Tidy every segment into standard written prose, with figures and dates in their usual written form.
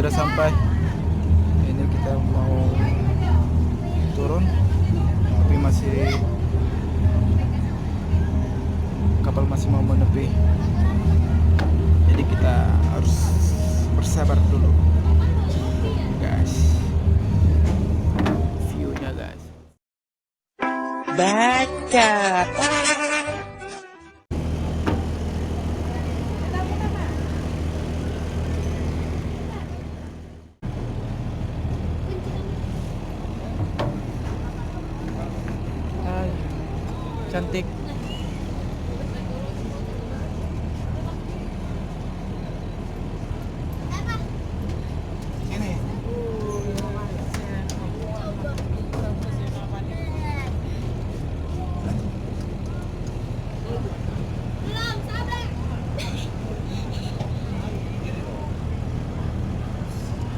sudah sampai. Ini kita mau turun, tapi kapal masih mau menepi. Jadi kita harus bersabar dulu, guys. View-nya, guys. Baca. Hai, cantik. Sini.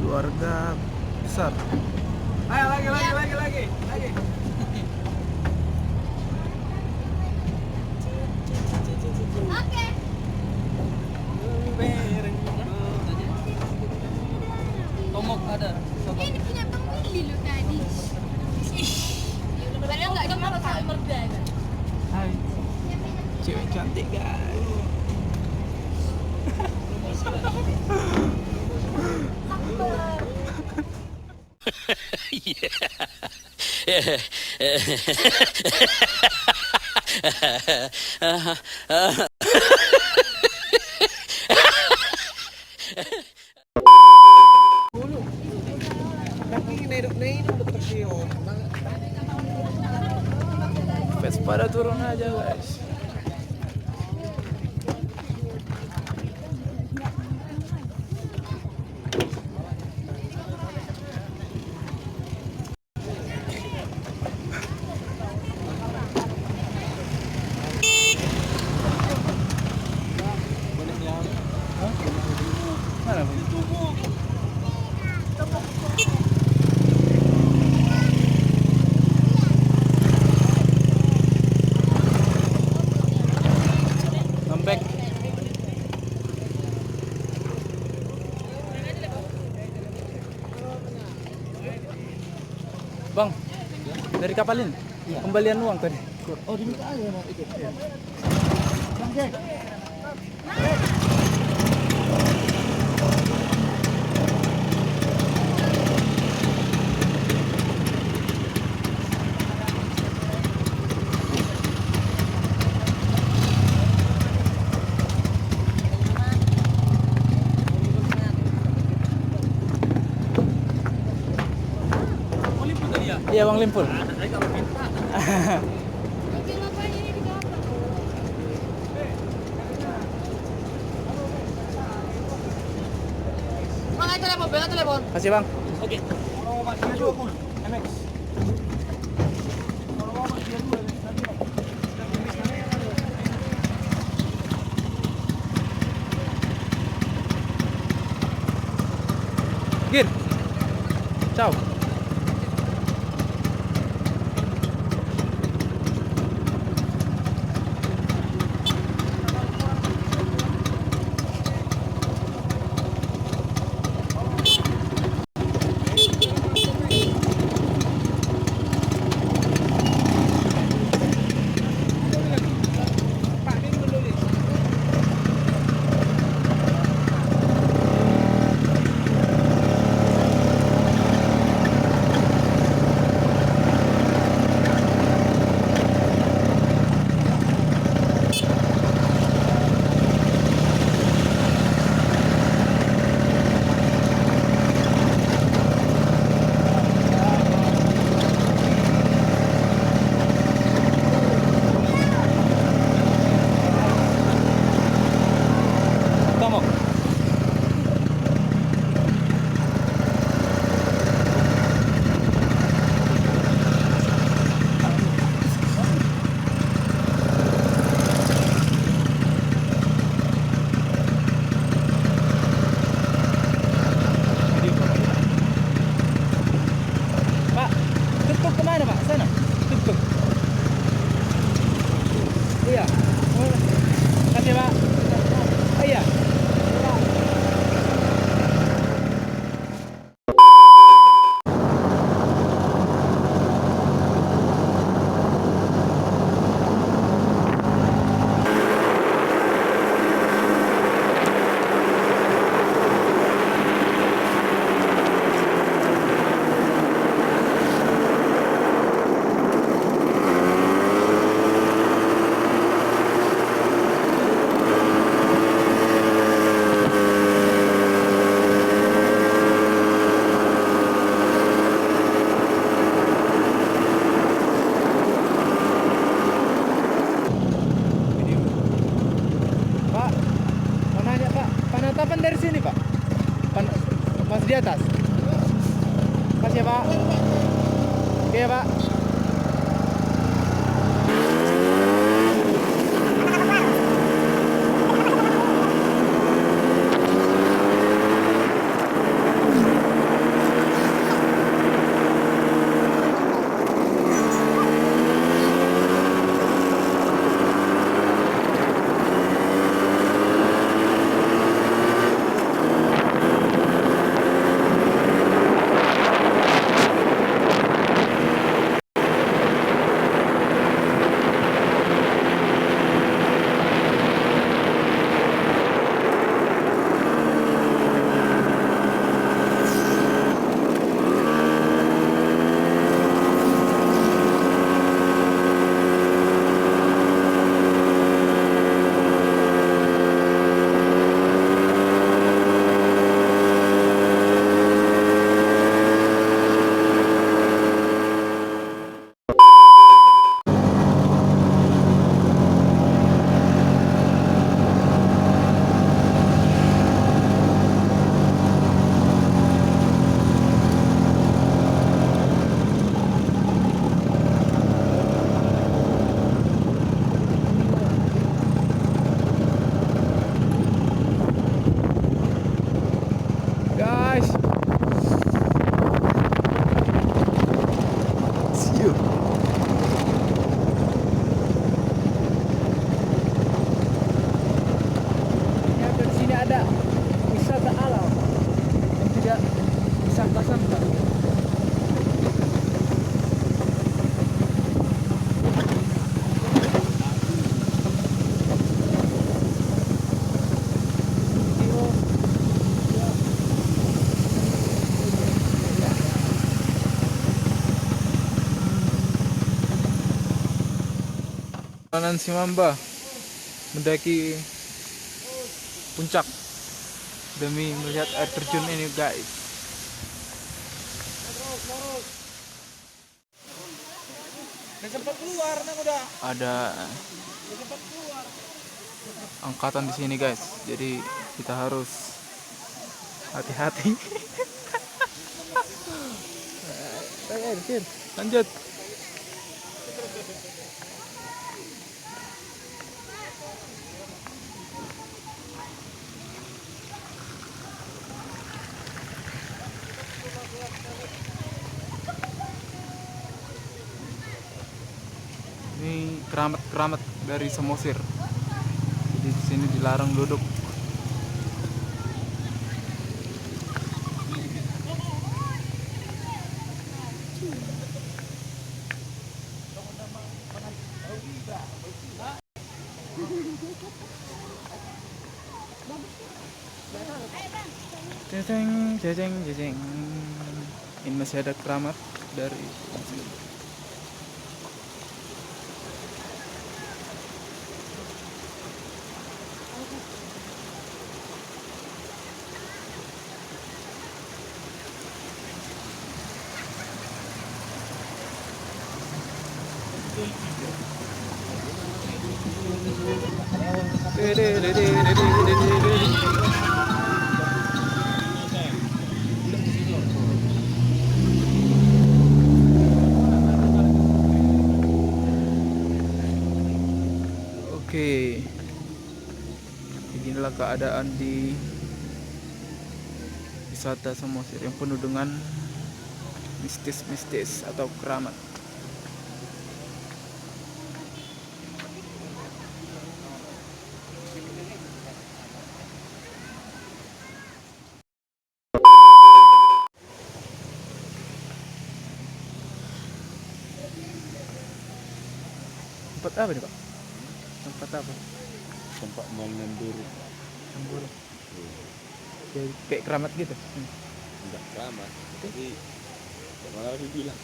Keluarga besar. Ayo lagi. Oke. Tomok ada. Ini punya Bang Willy lo tadi. Padahal nggak dimakan. Hai, cewek cantik, guys. Vespa turun aja, guys. Mana, Bang? Lembek. Bang, dari kapalin. Iya. Kembalian uang tadi. Oh, diminta aja mau ikut. Iya. Bang Jack. Iya, Bang Limpul. Bang, telepon. Kasih, Bang. Oke. MX. Gir. Ciao. depan dari sini, Pak. Pas di atas. Pas ya, Pak. Oke ya, Pak. Guys. See you. Ternyata di sini ada wisata alam yang tidak disangka-sangka. Perjalanan si Mamba mendaki puncak demi melihat air terjun ini, guys. Ada angkatan di sini, guys. Jadi kita harus hati-hati. Lanjut. Ini keramat-keramat dari Samosir. Jadi di sini dilarang duduk. Jeng jeng jeng. Ini masih ada keramat dari Oke, beginilah keadaan di wisata Samosir yang penuh dengan mistis-mistis atau keramat. Tempat apa nih, Pak? Tempat apa? Tempat mainan dulu. Ambul. Jadi kayak keramat gitu. Enggak sama, tapi malah dibilang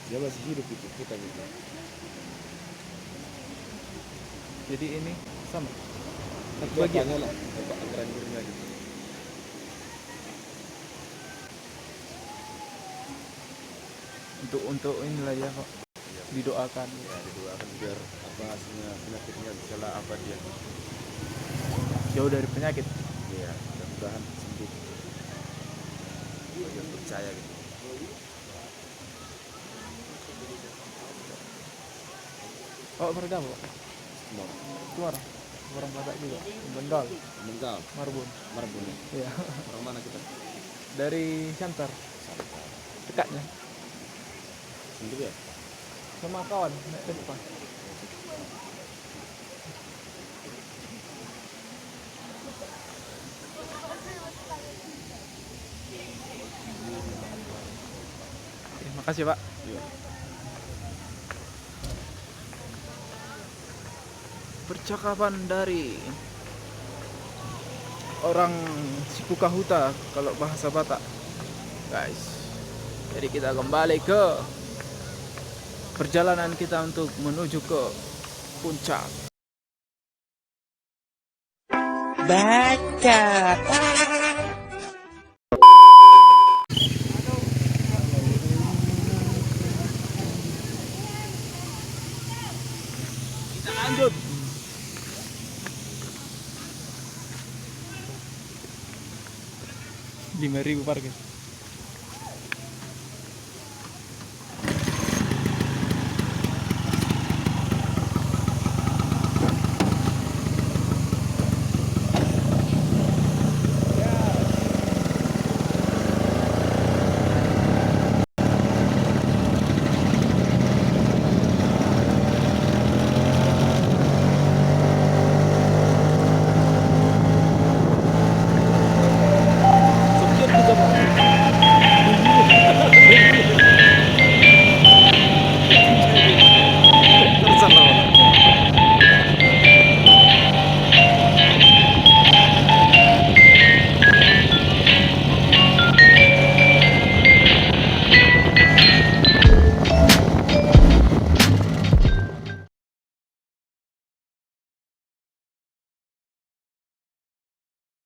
dia masih hidup itu kita gitu. Jadi ini sama. Satu Dia bagian. lah tempat antara dirinya gitu. Untuk inilah ya, Pak. Didoakan. Ya didoakan biar apa hasilnya penyakitnya bisa lah apa dia. jauh dari penyakit. Iya, mudah-mudahan sembuh. Yang percaya gitu. Oh, mereka Pak. Mau Keluar. Orang Batak juga. Bengal, Menggal, Marbun. Marbun ya. Iya. Orang mana kita? Dari Siantar, Santar. dekatnya. Sendiri ya? Sama kawan naik Vespa. Oke, makasih Pak. Iya. Percakapan dari orang Sikukahuta kalau bahasa Batak, guys. Jadi kita kembali ke perjalanan kita untuk menuju ke puncak. Kita lanjut. Rp5.000 parkir.